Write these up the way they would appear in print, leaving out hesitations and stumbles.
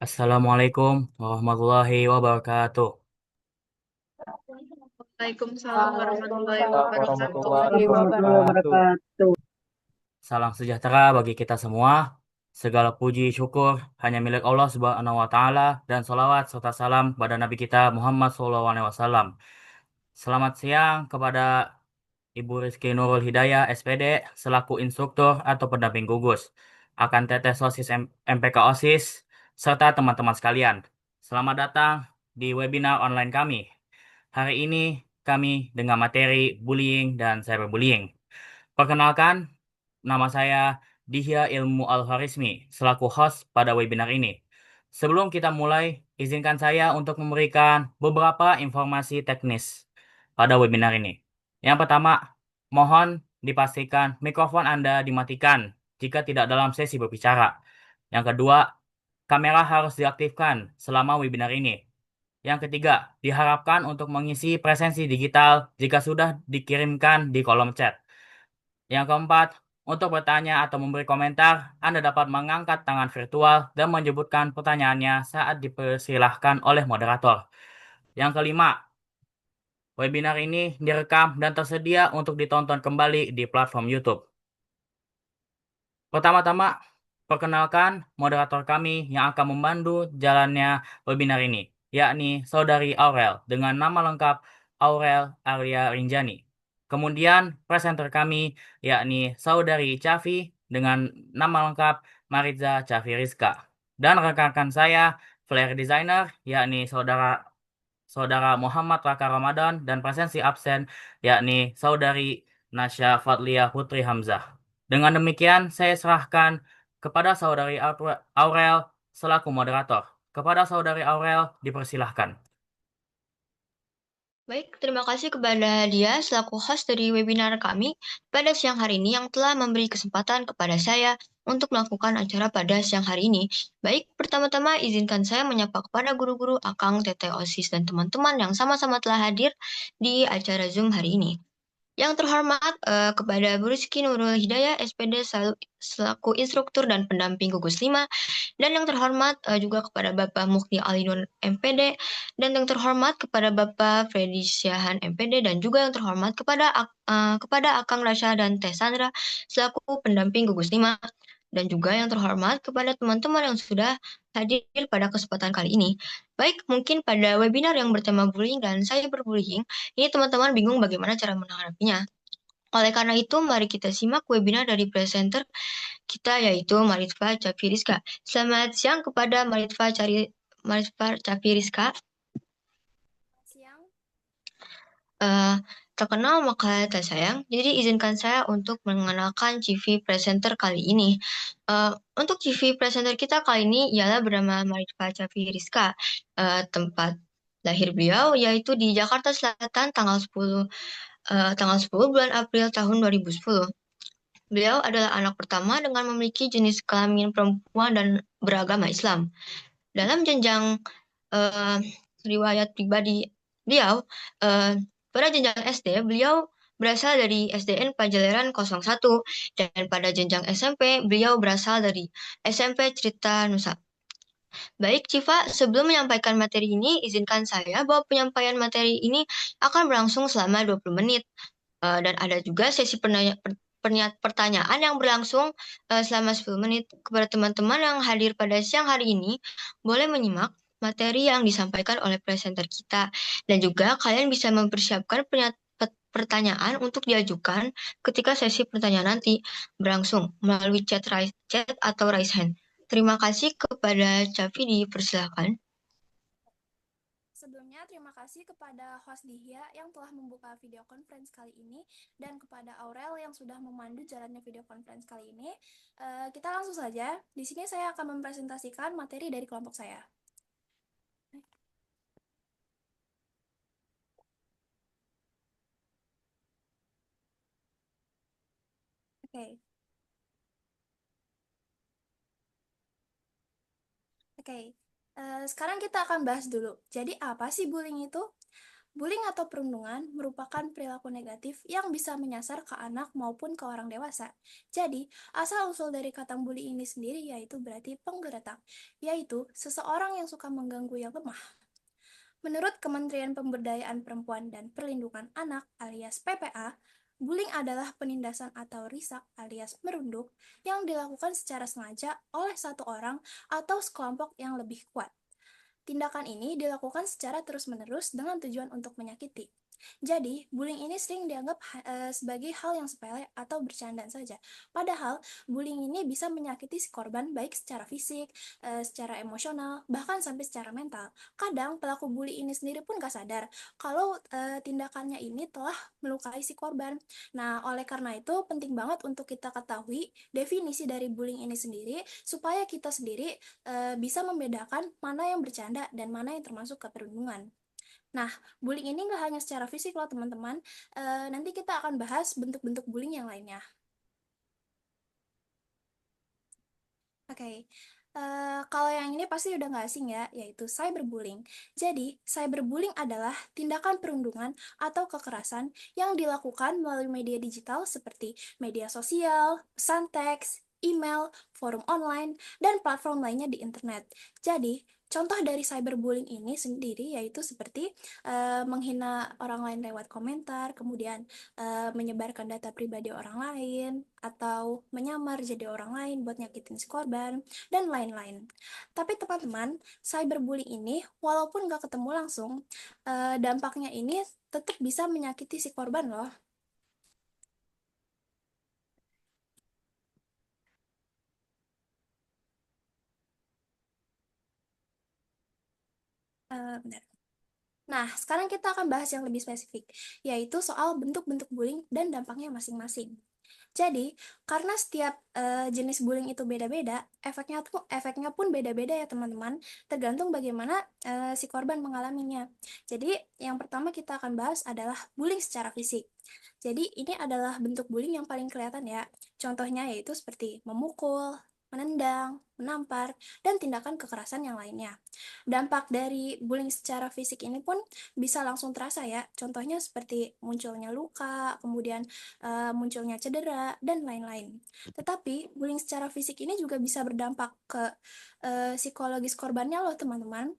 Assalamualaikum warahmatullahi wabarakatuh. Waalaikumsalam warahmatullahi Waalaikumsalam wabarakatuh. warahmatullahi Warahmatullahi wabarakatuh. wabarakatuh. Salam sejahtera bagi kita semua. Segala puji syukur hanya milik Allah Subhanahu wa taala dan salawat serta salam pada Nabi kita Muhammad SAW. Selamat siang kepada Ibu Rizky Nurul Hidayah SPD selaku instruktur atau pendamping gugus akan tetes OSIS MPK OSIS serta teman-teman sekalian. Selamat datang di webinar online kami. Hari ini kami dengan materi bullying dan cyberbullying. Perkenalkan, nama saya Dihya Ilmu Al-Harismi selaku host pada webinar ini. Sebelum kita mulai, izinkan saya untuk memberikan beberapa informasi teknis pada webinar ini. Yang pertama, mohon dipastikan mikrofon Anda dimatikan jika tidak dalam sesi berbicara. Yang kedua, kamera harus diaktifkan selama webinar ini. Yang ketiga, diharapkan untuk mengisi presensi digital jika sudah dikirimkan di kolom chat. Yang keempat, untuk bertanya atau memberi komentar, Anda dapat mengangkat tangan virtual dan menyebutkan pertanyaannya saat dipersilahkan oleh moderator. Yang kelima, webinar ini direkam dan tersedia untuk ditonton kembali di platform YouTube. Pertama-tama, perkenalkan moderator kami yang akan membantu jalannya webinar ini, yakni Saudari Aurel dengan nama lengkap Aurel Arya Rinjani. Kemudian presenter kami yakni Saudari Cafi dengan nama lengkap Mariza Cafi Rizka. Dan rekan-rekan saya, flyer designer yakni Saudara Saudara Muhammad Raka Ramadan dan presensi absen yakni Saudari Nasya Fadliah Putri Hamzah. Dengan demikian, saya serahkan kepada Saudari Aurel selaku moderator. Kepada Saudari Aurel, dipersilahkan. Baik, terima kasih kepada dia selaku host dari webinar kami pada siang hari ini yang telah memberi kesempatan kepada saya untuk melakukan acara pada siang hari ini. Baik, pertama-tama izinkan saya menyapa kepada guru-guru, akang, teteh, OSIS, dan teman-teman yang sama-sama telah hadir di acara Zoom hari ini. Yang terhormat kepada Bu Rizky Nurul Hidayah SPD selaku instruktur dan pendamping gugus 5, dan yang terhormat juga kepada Bapak Mukti Alinun MPD, dan yang terhormat kepada Bapak Freddy Syahan MPD, dan juga yang terhormat kepada Akang Rasya dan Teh Sandra selaku pendamping gugus 5, dan juga yang terhormat kepada teman-teman yang sudah hadir pada kesempatan kali ini. Baik, mungkin pada webinar yang bertema bullying dan cyberbullying, ini teman-teman bingung bagaimana cara menanggapinya. Oleh karena itu, mari kita simak webinar dari presenter kita yaitu Maritva Capiriska. Selamat siang kepada Maritva Capiriska. Siang. Terkenal maka tak sayang, jadi izinkan saya untuk mengenalkan CV presenter kali ini. Untuk CV presenter kita kali ini ialah bernama Maritva Capiriska. Tempat lahir beliau yaitu di Jakarta Selatan tanggal 10 bulan April tahun 2010. Beliau adalah anak pertama dengan memiliki jenis kelamin perempuan dan beragama Islam. Dalam jenjang uh, riwayat pribadi beliau, pada jenjang SD, beliau berasal dari SDN Pajaleran 01, dan pada jenjang SMP, beliau berasal dari SMP Cerita Nusa. Baik, Civa, sebelum menyampaikan materi ini, izinkan saya bahwa penyampaian materi ini akan berlangsung selama 20 menit. Dan ada juga sesi pertanyaan yang berlangsung selama 10 menit. Kepada teman-teman yang hadir pada siang hari ini, boleh menyimak materi yang disampaikan oleh presenter kita. Dan juga kalian bisa mempersiapkan pertanyaan untuk diajukan ketika sesi pertanyaan nanti berlangsung melalui chat atau raise hand. Terima kasih kepada Cafi, dipersilakan. Sebelumnya, terima kasih kepada host Dihya yang telah membuka video conference kali ini dan kepada Aurel yang sudah memandu jalannya video conference kali ini. Kita langsung saja. Di sini saya akan mempresentasikan materi dari kelompok saya. Oke. Oke. Sekarang kita akan bahas dulu. Jadi apa sih bullying itu? Bullying atau perundungan merupakan perilaku negatif yang bisa menyasar ke anak maupun ke orang dewasa. Jadi, asal-usul dari kata bully ini sendiri yaitu berarti penggeletak, yaitu seseorang yang suka mengganggu yang lemah. Menurut Kementerian Pemberdayaan Perempuan dan Perlindungan Anak alias PPA, bullying adalah penindasan atau risak alias merunduk yang dilakukan secara sengaja oleh satu orang atau sekelompok yang lebih kuat. Tindakan ini dilakukan secara terus-menerus dengan tujuan untuk menyakiti. Jadi, bullying ini sering dianggap sebagai hal yang sepele atau bercandaan saja. Padahal, bullying ini bisa menyakiti si korban baik secara fisik, secara emosional, bahkan sampai secara mental. Kadang, pelaku bully ini sendiri pun gak sadar kalau tindakannya ini telah melukai si korban. Nah, oleh karena itu, penting banget untuk kita ketahui definisi dari bullying ini sendiri, supaya kita sendiri bisa membedakan mana yang bercanda dan mana yang termasuk keperundungan. Nah, bullying ini nggak hanya secara fisik loh teman-teman. Nanti kita akan bahas bentuk-bentuk bullying yang lainnya. Oke, kalau yang ini pasti udah nggak asing ya, yaitu cyberbullying. Jadi, cyberbullying adalah tindakan perundungan atau kekerasan yang dilakukan melalui media digital seperti media sosial, pesan teks, email, forum online, dan platform lainnya di internet. Jadi, contoh dari cyberbullying ini sendiri yaitu seperti menghina orang lain lewat komentar, kemudian menyebarkan data pribadi orang lain, atau menyamar jadi orang lain buat nyakitin si korban, dan lain-lain. Tapi teman-teman, cyberbullying ini walaupun nggak ketemu langsung, dampaknya ini tetap bisa menyakiti si korban loh. Benar. Nah, sekarang kita akan bahas yang lebih spesifik, yaitu soal bentuk-bentuk bullying dan dampaknya masing-masing. Jadi, karena setiap jenis bullying itu beda-beda, efeknya pun beda-beda ya teman-teman, tergantung bagaimana si korban mengalaminya. Jadi, yang pertama kita akan bahas adalah bullying secara fisik. Jadi, ini adalah bentuk bullying yang paling kelihatan ya. Contohnya yaitu seperti memukul, menendang, menampar, dan tindakan kekerasan yang lainnya. Dampak dari bullying secara fisik ini pun bisa langsung terasa ya. Contohnya seperti munculnya luka, kemudian munculnya cedera, dan lain-lain. Tetapi, bullying secara fisik ini juga bisa berdampak ke psikologis korbannya loh teman-teman.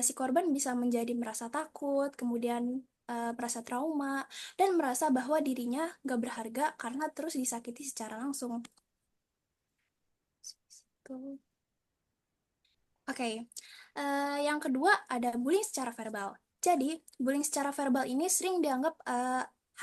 Si korban bisa menjadi merasa takut, kemudian merasa trauma, dan merasa bahwa dirinya gak berharga karena terus disakiti secara langsung. Oke, yang kedua ada bullying secara verbal. Jadi, bullying secara verbal ini sering dianggap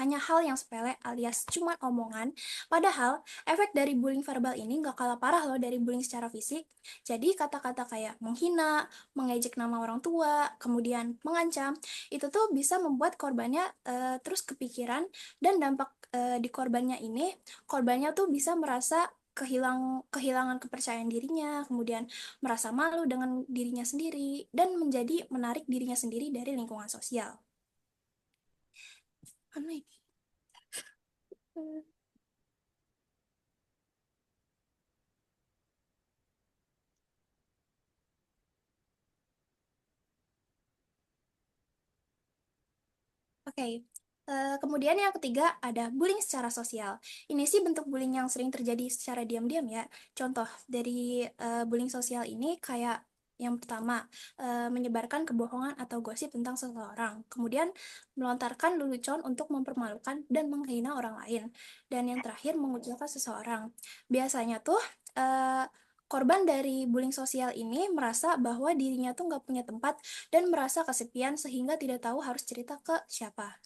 hanya hal yang sepele alias cuma omongan. Padahal, efek dari bullying verbal ini nggak kalah parah loh dari bullying secara fisik. Jadi, kata-kata kayak menghina, mengejek nama orang tua, kemudian mengancam, itu tuh bisa membuat korbannya terus kepikiran, dan dampak di korbannya tuh bisa merasa kehilangan kepercayaan dirinya, kemudian merasa malu dengan dirinya sendiri, dan menjadi menarik dirinya sendiri dari lingkungan sosial. Mana ini? Oke, kemudian yang ketiga ada bullying secara sosial. Ini sih bentuk bullying yang sering terjadi secara diam-diam ya. Contoh dari bullying sosial ini kayak yang pertama, menyebarkan kebohongan atau gosip tentang seseorang. Kemudian melontarkan lelucon untuk mempermalukan dan menghina orang lain. Dan yang terakhir, mengucilkan seseorang. Biasanya tuh korban dari bullying sosial ini merasa bahwa dirinya tuh nggak punya tempat dan merasa kesepian sehingga tidak tahu harus cerita ke siapa.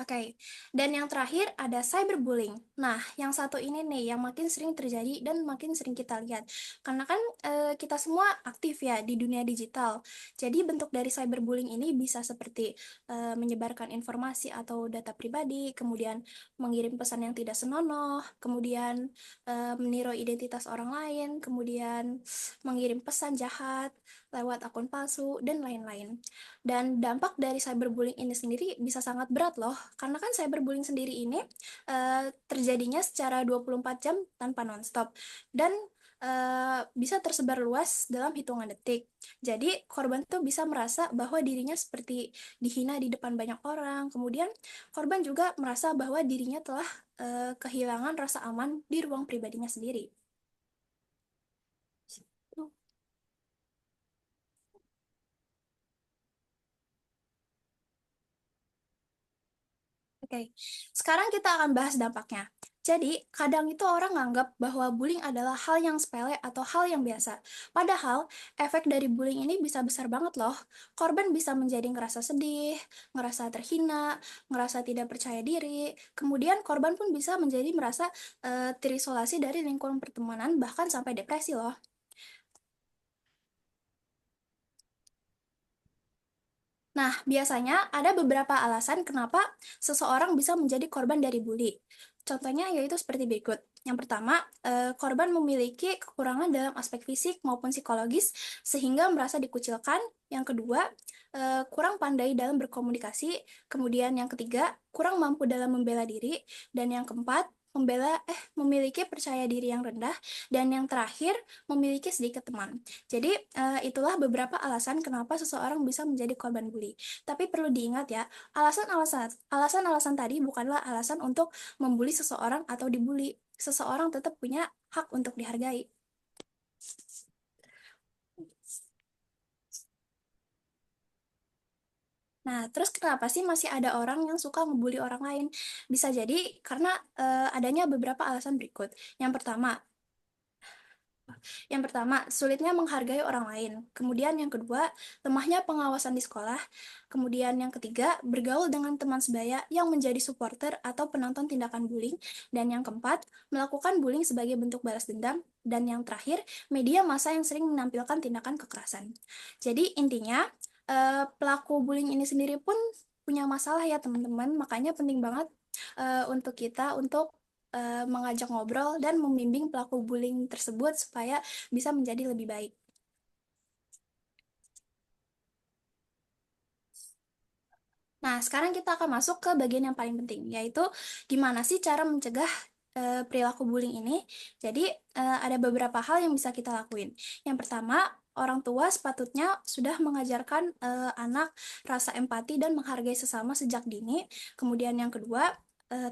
Oke, dan yang terakhir ada cyberbullying. Nah, yang satu ini nih yang makin sering terjadi dan makin sering kita lihat. Karena kan kita semua aktif ya di dunia digital. Jadi bentuk dari cyberbullying ini bisa seperti menyebarkan informasi atau data pribadi, kemudian mengirim pesan yang tidak senonoh, kemudian meniru identitas orang lain, kemudian mengirim pesan jahat lewat akun palsu, dan lain-lain. Dan dampak dari cyberbullying ini sendiri bisa sangat berat loh, karena kan cyberbullying sendiri ini terjadinya secara 24 jam tanpa nonstop. Dan bisa tersebar luas dalam hitungan detik. Jadi korban tuh bisa merasa bahwa dirinya seperti dihina di depan banyak orang. Kemudian korban juga merasa bahwa dirinya telah kehilangan rasa aman di ruang pribadinya sendiri. Oke, sekarang kita akan bahas dampaknya. Jadi, kadang itu orang nganggap bahwa bullying adalah hal yang sepele atau hal yang biasa. Padahal, efek dari bullying ini bisa besar banget loh. Korban bisa menjadi ngerasa sedih, ngerasa terhina, ngerasa tidak percaya diri. Kemudian, korban pun bisa menjadi merasa terisolasi dari lingkungan pertemanan, bahkan sampai depresi loh. Nah, biasanya ada beberapa alasan kenapa seseorang bisa menjadi korban dari bully. Contohnya yaitu seperti berikut. Yang pertama, korban memiliki kekurangan dalam aspek fisik maupun psikologis sehingga merasa dikucilkan. Yang kedua, kurang pandai dalam berkomunikasi. Kemudian yang ketiga, kurang mampu dalam membela diri. Dan yang keempat, memiliki percaya diri yang rendah. Dan yang terakhir, memiliki sedikit teman. Jadi, itulah beberapa alasan kenapa seseorang bisa menjadi korban bully. Tapi perlu diingat ya, alasan-alasan tadi bukanlah alasan untuk membuli seseorang atau dibully. Seseorang tetap punya hak untuk dihargai. Nah, terus kenapa sih masih ada orang yang suka ngebully orang lain? Bisa jadi karena adanya beberapa alasan berikut. Yang pertama, sulitnya menghargai orang lain. Kemudian yang kedua, lemahnya pengawasan di sekolah. Kemudian yang ketiga, bergaul dengan teman sebaya yang menjadi supporter atau penonton tindakan bullying. Dan yang keempat, melakukan bullying sebagai bentuk balas dendam. Dan yang terakhir, media massa yang sering menampilkan tindakan kekerasan. Jadi intinya, pelaku bullying ini sendiri pun punya masalah ya teman-teman. Makanya penting banget untuk kita untuk mengajak ngobrol dan membimbing pelaku bullying tersebut supaya bisa menjadi lebih baik. Nah, sekarang kita akan masuk ke bagian yang paling penting, yaitu gimana sih cara mencegah perilaku bullying ini. Jadi, ada beberapa hal yang bisa kita lakuin. Yang pertama, orang tua sepatutnya sudah mengajarkan anak rasa empati dan menghargai sesama sejak dini. Kemudian yang kedua,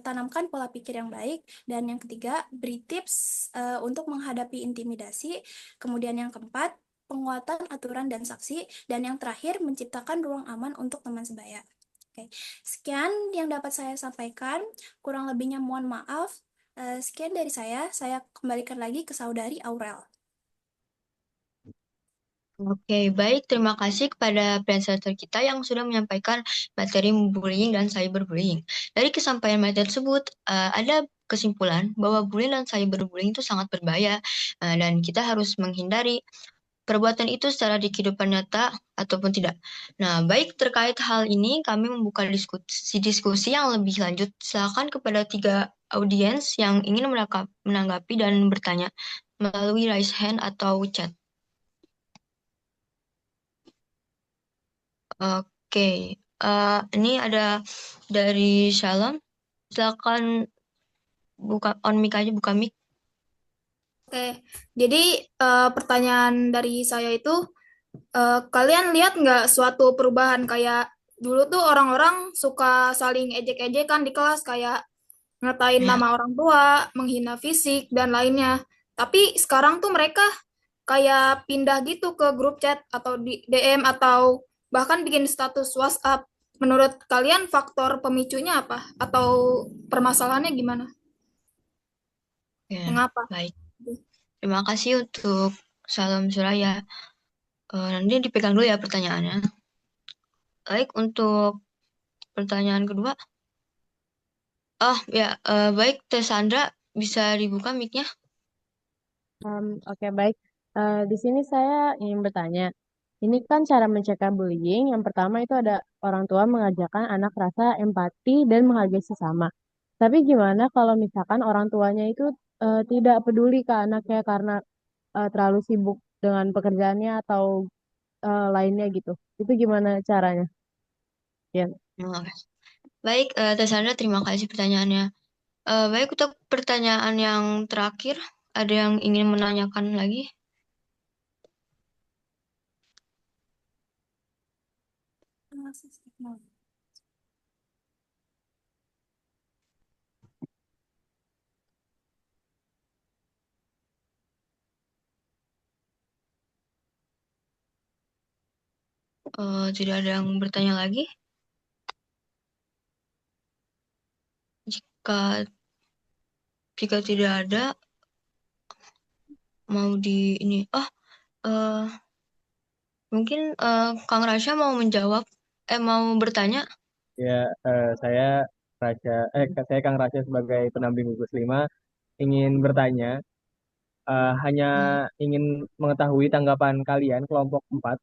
tanamkan pola pikir yang baik. Dan yang ketiga, beri tips untuk menghadapi intimidasi. Kemudian yang keempat, penguatan aturan dan saksi. Dan yang terakhir, menciptakan ruang aman untuk teman sebaya. Oke, sekian yang dapat saya sampaikan. Kurang lebihnya mohon maaf. Sekian dari saya kembalikan lagi ke saudari Aurel. Oke, baik. Terima kasih kepada presenter kita yang sudah menyampaikan materi bullying dan cyberbullying. Dari kesampaian materi tersebut, ada kesimpulan bahwa bullying dan cyberbullying itu sangat berbahaya, dan kita harus menghindari perbuatan itu secara di kehidupan nyata ataupun tidak. Nah, baik terkait hal ini, kami membuka diskusi yang lebih lanjut. Silakan kepada 3 audiens yang ingin menanggapi dan bertanya melalui raise hand atau chat. Oke, ini ada dari Shalom. Silakan buka on mic aja, buka mic. Oke, jadi pertanyaan dari saya itu, kalian lihat nggak suatu perubahan kayak dulu tuh orang-orang suka saling ejek-ejekan di kelas kayak ngatain Ya, nama orang tua, menghina fisik, dan lainnya. Tapi sekarang tuh mereka kayak pindah gitu ke grup chat atau di DM atau bahkan bikin status WhatsApp. Menurut kalian faktor pemicunya apa? Atau permasalahannya gimana? ya, Mengapa? baik. Terima kasih untuk Salam Suraya. Nanti dipegang dulu ya pertanyaannya. Baik, untuk pertanyaan kedua. Oh ya, baik Teh Sandra, bisa dibuka mic-nya? Oke, baik. Di sini saya ingin bertanya, ini kan cara mencegah bullying. Yang pertama itu ada orang tua mengajarkan anak rasa empati dan menghargai sesama. Tapi gimana kalau misalkan orang tuanya itu tidak peduli ke anaknya karena terlalu sibuk dengan pekerjaannya atau lainnya gitu? Itu gimana caranya? Ya. Terima kasih. Baik, Teh Sandra, terima kasih pertanyaannya. Baik, untuk pertanyaan yang terakhir, Ada yang ingin menanyakan lagi? Tidak ada yang bertanya lagi? Jika jika tidak ada, mau di ini. Eh, mungkin Kang Rasya mau menjawab, mau bertanya. Ya, saya Kang Rasya sebagai pendamping gugus 5 ingin bertanya, hanya Hmm. ingin mengetahui tanggapan kalian kelompok 4.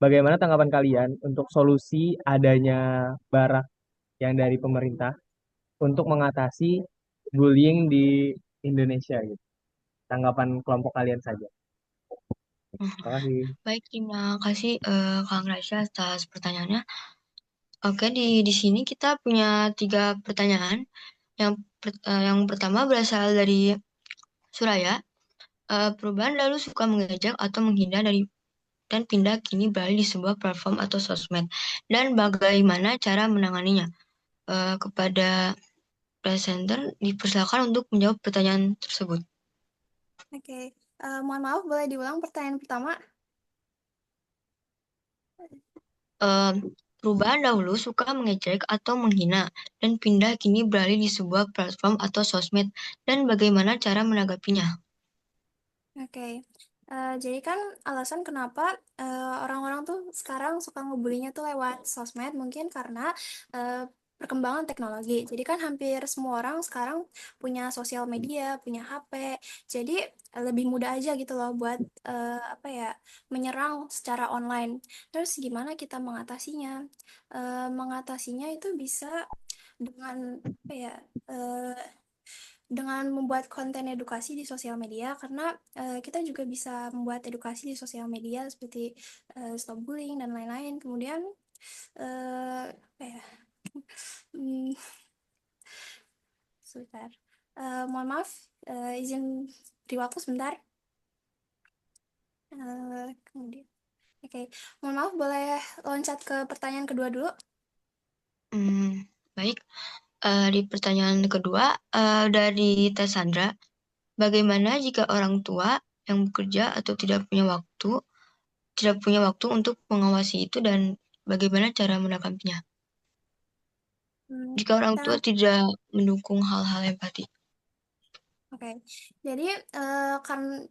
Bagaimana tanggapan kalian untuk solusi adanya barak yang dari pemerintah untuk mengatasi bullying di Indonesia gitu. Tanggapan kelompok kalian saja. Terima kasih. Baik, terima kasih Kang Rasya atas pertanyaannya. Oke, di sini kita punya 3 pertanyaan. Yang pertama berasal dari Suraya. Perubahan lalu suka mengejek atau menghindar dari dan pindah kini beralih di sebuah platform atau sosmed. Dan bagaimana cara menanganinya? Kepada presenter dipersilakan untuk menjawab pertanyaan tersebut. Oke, mohon maaf, boleh diulang pertanyaan pertama? Perubahan dahulu suka mengejek atau menghina dan pindah kini beralih di sebuah platform atau sosmed dan bagaimana cara menanggapinya. Oke, jadi kan alasan kenapa orang-orang tuh sekarang suka ngebulinya tuh lewat sosmed mungkin karena eh, perkembangan teknologi. Jadi kan hampir semua orang sekarang punya sosial media, punya HP, jadi lebih mudah aja gitu loh buat apa ya, menyerang secara online. Terus gimana kita mengatasinya? Mengatasinya itu bisa dengan apa ya? eh, dengan membuat konten edukasi di sosial media karena kita juga bisa membuat edukasi di sosial media seperti stop bullying dan lain-lain. Kemudian apa ya? Hmm, sebentar. Mohon maaf, izin beri waktu sebentar. Kemudian, oke, mohon maaf, boleh loncat ke pertanyaan kedua dulu? Baik, di pertanyaan kedua dari Tess Sandra, bagaimana jika orang tua yang bekerja atau tidak punya waktu untuk mengawasi itu dan bagaimana cara menanggapinya? Jika orang tua Kita tidak mendukung hal-hal empati. Oke, jadi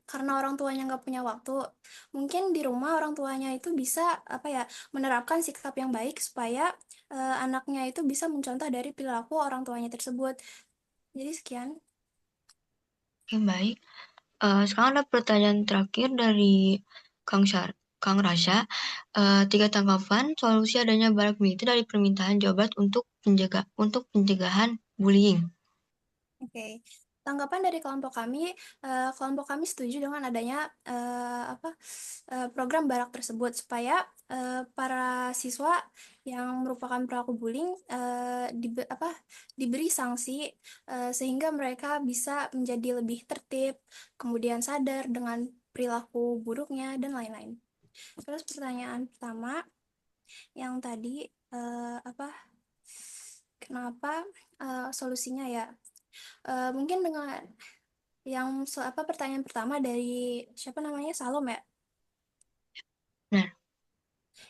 karena orang tuanya nggak punya waktu, mungkin di rumah orang tuanya itu bisa apa ya, menerapkan sikap yang baik supaya anaknya itu bisa mencontoh dari perilaku orang tuanya tersebut. Jadi sekian. Oke, baik. Sekarang ada pertanyaan terakhir dari Kang Rasya. 3 tanggapan solusi adanya barak militer dari permintaan jawaban untuk pencegahan bullying. Oke, tanggapan dari kelompok kami setuju dengan adanya program barak tersebut supaya para siswa yang merupakan pelaku bullying diberi sanksi sehingga mereka bisa menjadi lebih tertib, kemudian sadar dengan perilaku buruknya dan lain-lain. Terus pertanyaan pertama yang tadi kenapa solusinya ya? Mungkin dengan pertanyaan pertama dari siapa namanya, Salom ya? Nah,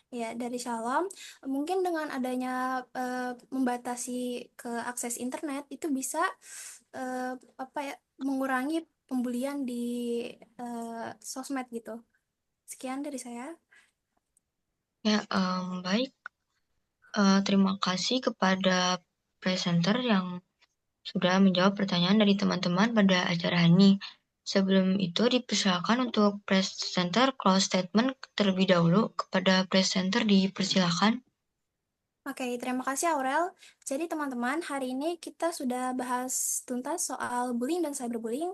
Ya, dari Shalom, mungkin dengan adanya membatasi ke akses internet itu bisa mengurangi pembulian di sosmed gitu. Sekian dari saya. ya, baik. Terima kasih kepada presenter yang sudah menjawab pertanyaan dari teman-teman pada acara ini. Sebelum itu dipersilakan untuk presenter close statement terlebih dahulu. Kepada presenter dipersilakan. Oke, terima kasih Aurel. Jadi teman-teman, hari ini kita sudah bahas tuntas soal bullying dan cyberbullying,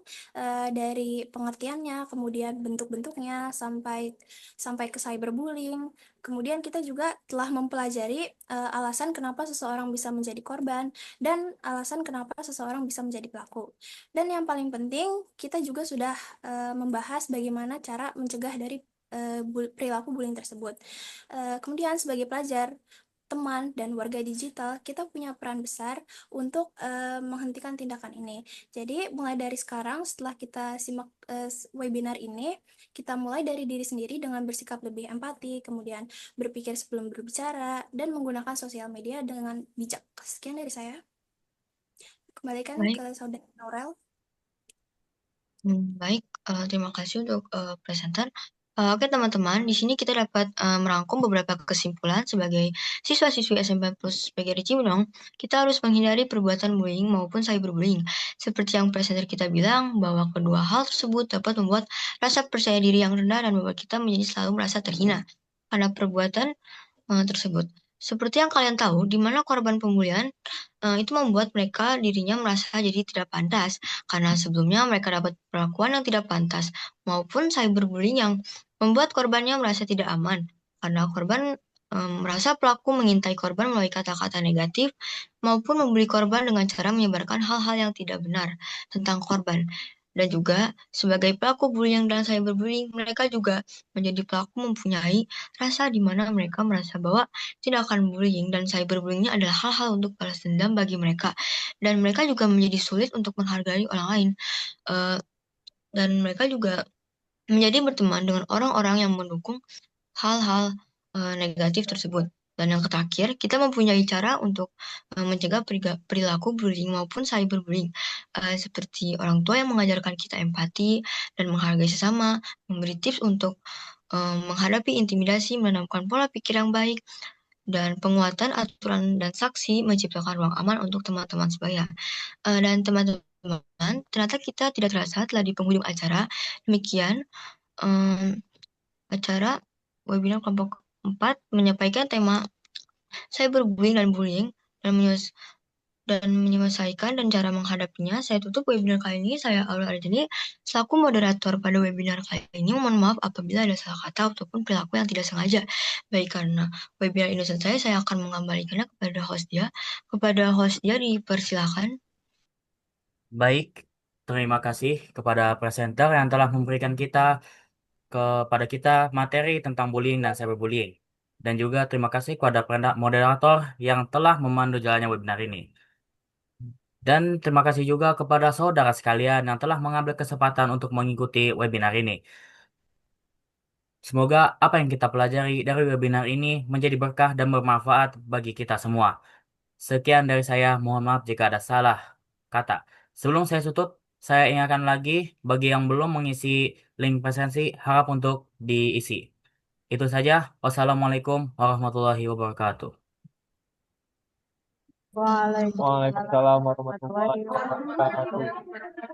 dari pengertiannya, kemudian bentuk-bentuknya, sampai sampai ke cyberbullying. Kemudian kita juga telah mempelajari alasan kenapa seseorang bisa menjadi korban dan alasan kenapa seseorang bisa menjadi pelaku. Dan yang paling penting, kita juga sudah membahas bagaimana cara mencegah dari perilaku bullying tersebut. Kemudian sebagai pelajar, teman, dan warga digital, kita punya peran besar untuk menghentikan tindakan ini. Jadi, mulai dari sekarang, setelah kita simak webinar ini, kita mulai dari diri sendiri dengan bersikap lebih empati, kemudian berpikir sebelum berbicara, dan menggunakan sosial media dengan bijak. Sekian dari saya. Kembalikan Baik, ke Saudara Aurel. baik. Terima kasih untuk presenter. Oke teman-teman, di sini kita dapat merangkum beberapa kesimpulan sebagai siswa-siswi SMP Plus PGRI Cibinong. Kita harus menghindari perbuatan bullying maupun cyberbullying. Seperti yang presenter kita bilang, bahwa kedua hal tersebut dapat membuat rasa percaya diri yang rendah dan membuat kita menjadi selalu merasa terhina karena perbuatan tersebut. Seperti yang kalian tahu, di mana korban pembulian itu membuat mereka dirinya merasa jadi tidak pantas karena sebelumnya mereka dapat perlakuan yang tidak pantas maupun cyberbullying yang membuat korbannya merasa tidak aman karena korban merasa pelaku mengintai korban melalui kata-kata negatif maupun membuli korban dengan cara menyebarkan hal-hal yang tidak benar tentang korban. Dan juga sebagai pelaku bullying dan cyberbullying, mereka juga menjadi pelaku mempunyai rasa di mana mereka merasa bahwa tindakan bullying dan cyberbullying adalah hal-hal untuk balas dendam bagi mereka. Dan mereka juga menjadi sulit untuk menghargai orang lain. Eh, dan mereka juga menjadi berteman dengan orang-orang yang mendukung hal-hal negatif tersebut. Dan yang terakhir, kita mempunyai cara untuk mencegah perilaku bullying maupun cyberbullying, seperti orang tua yang mengajarkan kita empati dan menghargai sesama, memberi tips untuk menghadapi intimidasi, menanamkan pola pikir yang baik, dan penguatan aturan dan saksi menciptakan ruang aman untuk teman-teman sebaya. Dan teman-teman, ternyata kita tidak terasa telah di penghujung acara. Demikian acara webinar kelompok 4 menyampaikan tema cyberbullying dan bullying dan menyelesaikan dan cara menghadapinya. Saya tutup webinar kali ini. Saya Aurel Arjani selaku moderator pada webinar kali ini. Mohon maaf apabila ada salah kata ataupun perilaku yang tidak sengaja. Baik, karena webinar ini selesai, saya akan mengembalikannya kepada host dia. Kepada host dia dipersilakan. Baik, terima kasih kepada presenter yang telah memberikan kepada kita materi tentang bullying dan cyberbullying. Dan juga terima kasih kepada moderator yang telah memandu jalannya webinar ini. Dan terima kasih juga kepada saudara sekalian yang telah mengambil kesempatan untuk mengikuti webinar ini. Semoga apa yang kita pelajari dari webinar ini menjadi berkah dan bermanfaat bagi kita semua. Sekian dari saya, mohon maaf jika ada salah kata. Sebelum saya tutup, saya ingatkan lagi bagi yang belum mengisi link presensi, harap untuk diisi. Itu saja. Wassalamualaikum warahmatullahi wabarakatuh. Waalaikumsalam Waalaikumsalam warahmatullahi warahmatullahi wabarakatuh. wabarakatuh.